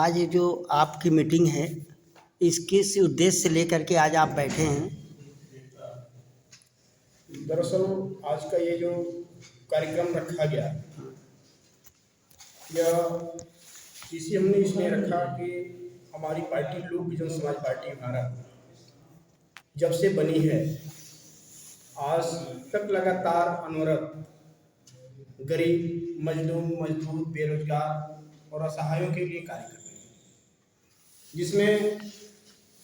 आज ये जो आपकी मीटिंग है, इस किस उद्देश्य से लेकर के आज आप बैठे हैं? दरअसल आज का ये जो कार्यक्रम रखा गया, यह इसी हमने इसलिए रखा कि हमारी पार्टी लोक जन समाज पार्टी भारत जब से बनी है, आज तक लगातार अनवरत गरीब, मजदूर, बेरोजगार और असहायों के लिए कार्य कर रही है, जिसमें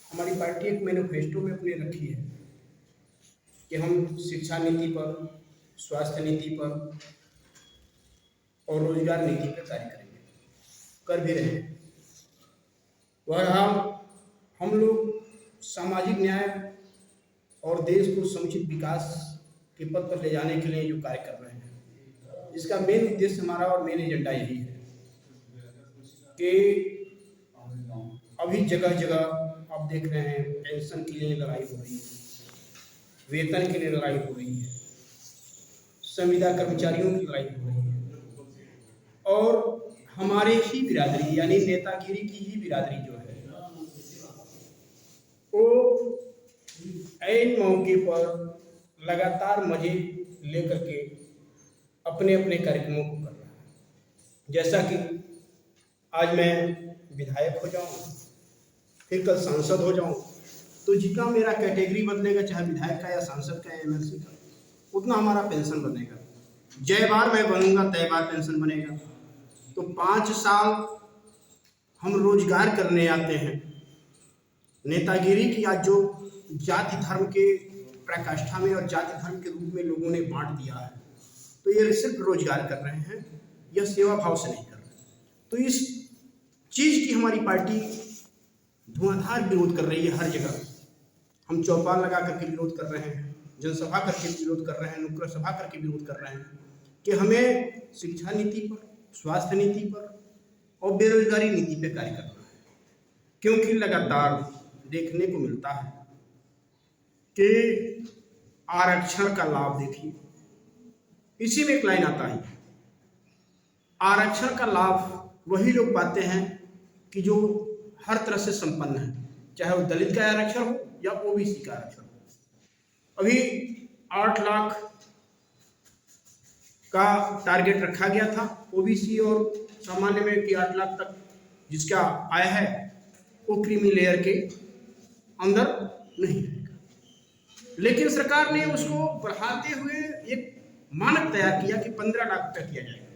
हमारी पार्टी एक मैनिफेस्टो में अपने रखी है कि हम शिक्षा नीति पर, स्वास्थ्य नीति पर और रोजगार नीति पर कार्य करेंगे, कर भी रहे हैं। बहरहाल हम लोग सामाजिक न्याय और देश को समुचित विकास के पथ पर ले जाने के लिए जो कार्य कर रहे हैं, इसका मेन उद्देश्य हमारा और मेन एजेंडा यही है कि अभी जगह जगह आप देख रहे हैं पेंशन के लिए लड़ाई हो रही है, वेतन के लिए लड़ाई हो रही है, संविदा कर्मचारियों की लड़ाई हो रही है और हमारे ही बिरादरी यानी नेतागिरी की ही बिरादरी जो है वो ऐन मौके पर लगातार मजे लेकर के अपने अपने कार्यक्रमों को कर रहा है। जैसा कि आज मैं विधायक हो जाऊं, फिर कल सांसद हो जाऊं, तो जितना मेरा कैटेगरी बदलेगा, चाहे विधायक का या सांसद का या एमएलसी का, उतना हमारा पेंशन बनेगा। जय बार मैं बनूंगा तय बार पेंशन बनेगा। तो 5 साल हम रोजगार करने आते हैं। नेतागिरी की आज जो जाति धर्म के प्रकाष्ठा में और जाति धर्म के रूप में लोगों ने बांट दिया है, तो ये सिर्फ रोजगार कर रहे हैं, यह सेवा भाव से नहीं कर रहे। तो इस चीज की हमारी पार्टी धुआंधार विरोध कर रही है। हर जगह हम चौपाल लगा करके विरोध कर रहे हैं, जनसभा करके विरोध कर रहे हैं, नुक्कड़ सभा करके विरोध कर रहे हैं कि हमें शिक्षा नीति पर, स्वास्थ्य नीति पर और बेरोजगारी नीति पर कार्य करना है। क्योंकि लगातार देखने को मिलता है कि आरक्षण का लाभ देखिए, इसी में एक लाइन आता है, आरक्षण का लाभ वही लोग पाते हैं कि जो हर तरह से संपन्न है, चाहे वो दलित का आरक्षण हो या ओबीसी का आरक्षण हो। अभी 8 लाख का टारगेट रखा गया था ओबीसी और सामान्य में कि 8 लाख तक जिसका आय है वो क्रीमी लेयर के अंदर नहीं रहेगा, लेकिन सरकार ने उसको बढ़ाते हुए एक मानक तैयार किया कि 15 लाख तक किया जाएगा।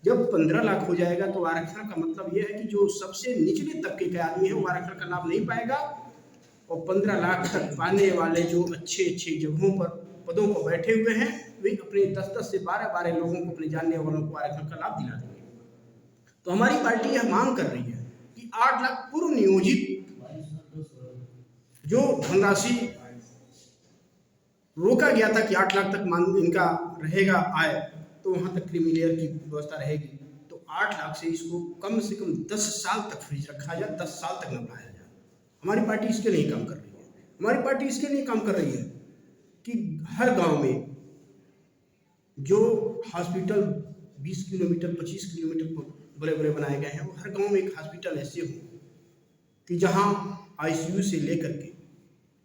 जब 15 लाख हो जाएगा तो आरक्षण का मतलब यह है कि जो सबसे निचले तबके का आदमी है वो आरक्षण का लाभ नहीं पाएगा, और 15 लाख तक पाने वाले जो अच्छे अच्छे जगहों पर पदों पर बैठे हुए हैं वे अपने 10-10 से 12-12 लोगों को, अपने जानने वालों को आरक्षण का लाभ दिला देंगे। तो हमारी पार्टी यह मांग कर रही है कि 8 लाख पूर्व नियोजित जो धनराशि रोका गया था कि 8 लाख तक मांग इनका रहेगा आय, तो वहां तक क्रीमी लेयर की व्यवस्था रहेगी, तो 8 लाख से इसको कम से कम 10 साल तक फ्रीज रखा जाए, 10 साल तक न बढ़ाया जाए। हमारी पार्टी इसके लिए काम कर रही है। हमारी पार्टी इसके लिए काम कर रही है कि हर गांव में जो हॉस्पिटल 20 किलोमीटर 25 किलोमीटर बड़े बड़े बनाए गए हैं, वो हर गांव में एक हॉस्पिटल ऐसे हो कि जहां आईसीयू से लेकर के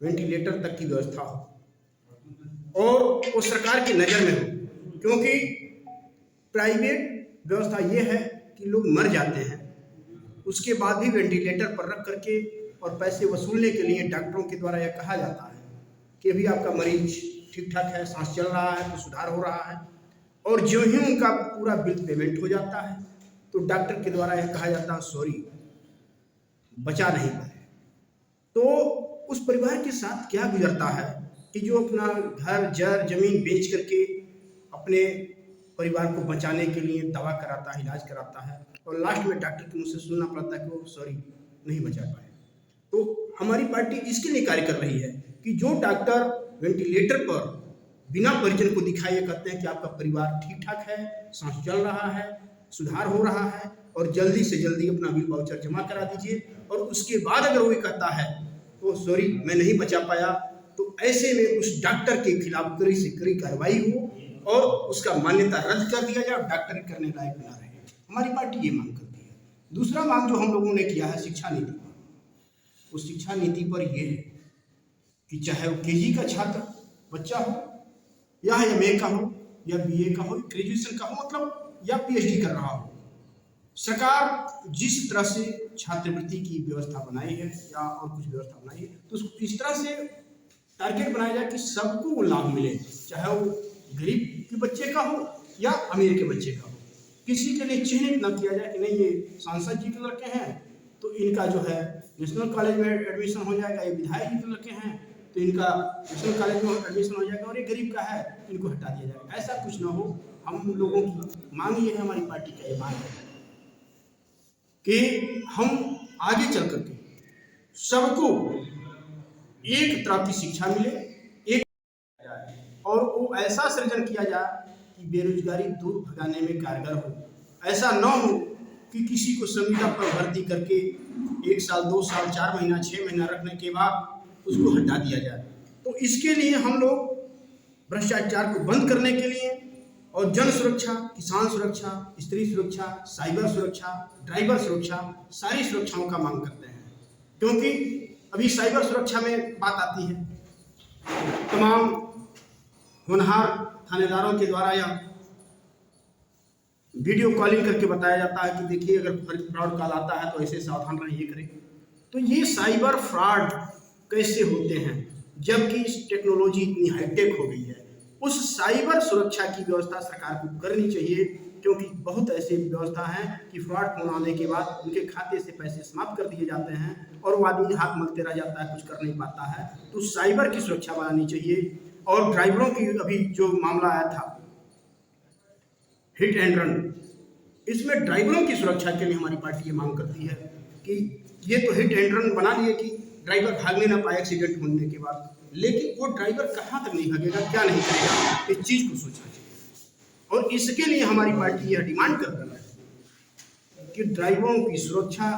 वेंटिलेटर तक की व्यवस्था हो और वो सरकार की नज़र में हो। क्योंकि प्राइवेट व्यवस्था ये है कि लोग मर जाते हैं, उसके बाद भी वेंटिलेटर पर रख करके और पैसे वसूलने के लिए डॉक्टरों के द्वारा यह कहा जाता है कि अभी आपका मरीज ठीक ठाक है, सांस चल रहा है, तो सुधार हो रहा है, और जो ही उनका पूरा बिल पेमेंट हो जाता है तो डॉक्टर के द्वारा यह कहा जाता है सॉरी बचा नहीं पाए। तो उस परिवार के साथ क्या गुजरता है कि जो अपना घर जर जमीन बेच करके अपने परिवार को बचाने के लिए दवा कराता है, इलाज कराता है, और लास्ट में डॉक्टर के मुंह से सुनना पड़ता है कि वो सॉरी नहीं बचा पाए। तो हमारी पार्टी इसके लिए कार्य कर रही है कि जो डॉक्टर वेंटिलेटर पर बिना परिजन को दिखाए कहते हैं कि आपका परिवार ठीक ठाक है, सांस चल रहा है, सुधार हो रहा है, और जल्दी से जल्दी अपना बिल वाउचर जमा करा दीजिए, और उसके बाद अगर वो कहता है तो सॉरी मैं नहीं बचा पाया, तो ऐसे में उस डॉक्टर के खिलाफ कड़ी से कड़ी कार्रवाई हो और उसका मान्यता रद्द कर दिया जाए, डॉक्टरी करने लायक ना रहे। हमारी पार्टी ये मांग करती है। दूसरा मांग जो हम लोगों ने किया है शिक्षा नीति पर, उस शिक्षा नीति पर यह है कि चाहे वो केजी का छात्र बच्चा हो या एमए का हो या बीए का हो, ग्रेजुएशन का हो, मतलब या पीएचडी कर रहा हो, सरकार जिस तरह से छात्रवृत्ति की व्यवस्था बनाई है या और कुछ व्यवस्था बनाई है, तो उसको इस तरह से टारगेट बनाया जाए कि सबको वो लाभ मिले, चाहे वो गरीब के बच्चे का हो या अमीर के बच्चे का हो। किसी के लिए चिन्हित न किया जाए कि नहीं ये सांसद जी के लड़के हैं तो इनका जो है नेशनल कॉलेज में एडमिशन हो जाएगा, ये विधायक जी के लड़के हैं तो इनका नेशनल कॉलेज में एडमिशन हो जाएगा, और ये गरीब का है इनको हटा दिया जाएगा। ऐसा कुछ ना हो। हम लोगों की मांग ये है, हमारी पार्टी का ये मांग है कि हम आगे चल करके सबको एक तरह की शिक्षा मिले, एक और वो ऐसा सृजन किया जाए कि बेरोजगारी दूर भगाने में कारगर हो। ऐसा न हो कि किसी को संविदा पर भर्ती करके 1 साल 2 साल 4 महीना 6 महीना रखने के बाद उसको हटा दिया जाए। तो इसके लिए हम लोग भ्रष्टाचार को बंद करने के लिए और जन सुरक्षा, किसान सुरक्षा, स्त्री सुरक्षा, साइबर सुरक्षा, ड्राइवर सुरक्षा, सारी सुरक्षाओं का मांग करते हैं। क्योंकि अभी साइबर सुरक्षा में बात आती है, तमाम होनहार थानेदारों के द्वारा या वीडियो कॉलिंग करके बताया जाता है कि देखिए अगर फ्रॉड कॉल आता है तो ऐसे सावधान रहिए करें। तो ये साइबर फ्रॉड कैसे होते हैं जबकि टेक्नोलॉजी इतनी हाईटेक हो गई है? उस साइबर सुरक्षा की व्यवस्था सरकार को करनी चाहिए, क्योंकि बहुत ऐसी व्यवस्था है कि फ्रॉड फोन आने के बाद उनके खाते से पैसे समाप्त कर दिए जाते हैं और वो आदमी हाथ मलते रह जाता है, कुछ कर नहीं पाता है। तो साइबर की सुरक्षा बनानी चाहिए। और ड्राइवरों की अभी जो मामला आया था हिट एंड रन, इसमें ड्राइवरों की सुरक्षा के लिए हमारी पार्टी ये मांग करती है कि ये तो हिट एंड रन बना लिए कि ड्राइवर भागने ना पाए एक्सीडेंट होने के बाद, लेकिन वो ड्राइवर कहाँ तक नहीं भागेगा, क्या नहीं करेगा, इस चीज़ को सोचना चाहिए। और इसके लिए हमारी पार्टी यह डिमांड कर रही है कि ड्राइवरों की सुरक्षा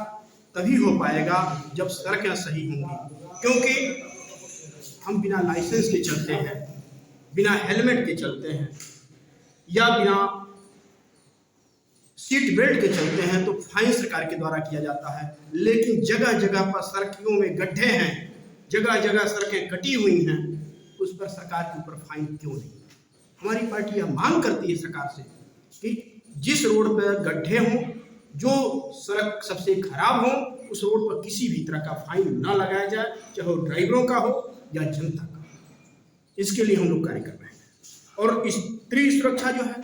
तभी हो पाएगा जब सड़कें सही होंगी, क्योंकि हम बिना लाइसेंस के चलते हैं, बिना हेलमेट के चलते हैं या बिना सीट बेल्ट के चलते हैं तो फाइन सरकार के द्वारा किया जाता है। लेकिन जगह जगह पर सड़कों में गड्ढे हैं, जगह जगह सड़कें कटी हुई हैं, उस पर सरकार के ऊपर फाइन क्यों नहीं? हमारी पार्टी यह मांग करती है सरकार से कि जिस रोड पर गड्ढे हों, जो सड़क सबसे खराब हो, उस रोड पर किसी भी तरह का फाइन ना लगाया जाए, चाहे वो ड्राइवरों का हो या जनता का। इसके लिए हम लोग कार्य कर रहे हैं। और स्त्री सुरक्षा जो है,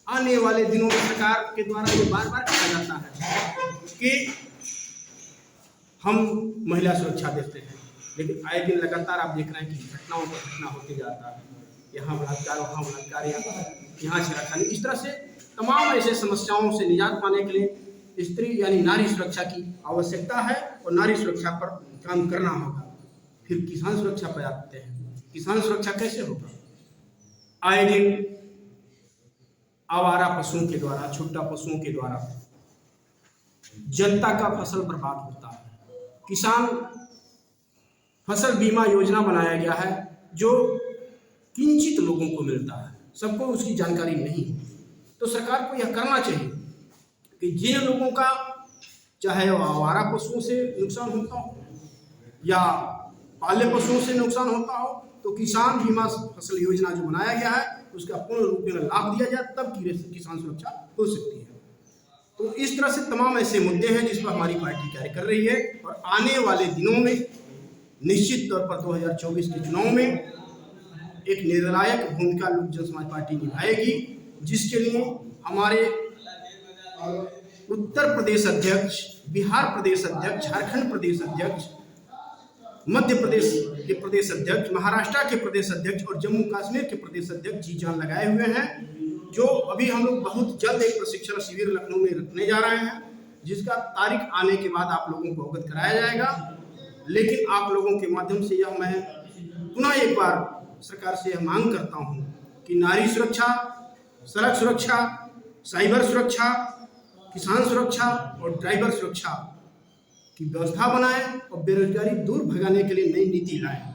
आने वाले दिनों में सरकार के द्वारा ये बार बार कहा जाता है कि हम महिला सुरक्षा देते हैं, लेकिन आए दिन लगातार आप देख रहे हैं कि घटनाओं पर घटना होते जाता है, यहाँ बलात्कार, वहाँ बलात्कार, यहाँ छेड़खानी, इस तरह से तमाम ऐसे समस्याओं से निजात पाने के लिए स्त्री यानी नारी सुरक्षा की आवश्यकता है और नारी सुरक्षा पर काम करना होगा। फिर किसान सुरक्षा पर आते हैं। किसान सुरक्षा कैसे होगा? आए दिन आवारा पशुओं के द्वारा, छुट्टा पशुओं के द्वारा जनता का फसल बर्बाद होता है। किसान फसल बीमा योजना बनाया गया है जो किंचित लोगों को मिलता है, सबको उसकी जानकारी नहीं है। तो सरकार को यह करना चाहिए कि जिन लोगों का चाहे वो आवारा पशुओं से नुकसान होता हो या पाले पशुओं से नुकसान होता हो, तो किसान बीमा फसल योजना जो बनाया गया है उसका पूर्ण रूप में लाभ दिया जाए, तब किसान सुरक्षा हो सकती है। तो इस तरह से तमाम ऐसे मुद्दे हैं जिस पर हमारी पार्टी कार्य कर रही है और आने वाले दिनों में निश्चित तौर पर 2024 के चुनाव में एक निर्णायक भूमिका लोक जन समाज पार्टी निभाएगी, जिसके लिए हमारे उत्तर प्रदेश अध्यक्ष, बिहार प्रदेश अध्यक्ष, झारखंड प्रदेश अध्यक्ष, मध्य प्रदेश के प्रदेश अध्यक्ष, महाराष्ट्र के प्रदेश अध्यक्ष और जम्मू कश्मीर के प्रदेश अध्यक्ष जी जान लगाए हुए हैं, जो अभी हम लोग बहुत जल्द एक प्रशिक्षण शिविर लखनऊ में रखने जा रहे हैं, जिसका तारीख आने के बाद आप लोगों को अवगत कराया जाएगा। लेकिन आप लोगों के माध्यम से यह मैं पुनः एक बार सरकार से यह मांग करता हूं कि नारी सुरक्षा, सड़क सुरक्षा, साइबर सुरक्षा, किसान सुरक्षा और ड्राइवर सुरक्षा की व्यवस्था बनाएं और बेरोजगारी दूर भगाने के लिए नई नीति लाएं।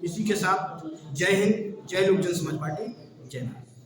इसी के साथ जय हिंद, जय लोक जन समाज पार्टी, जय भारत।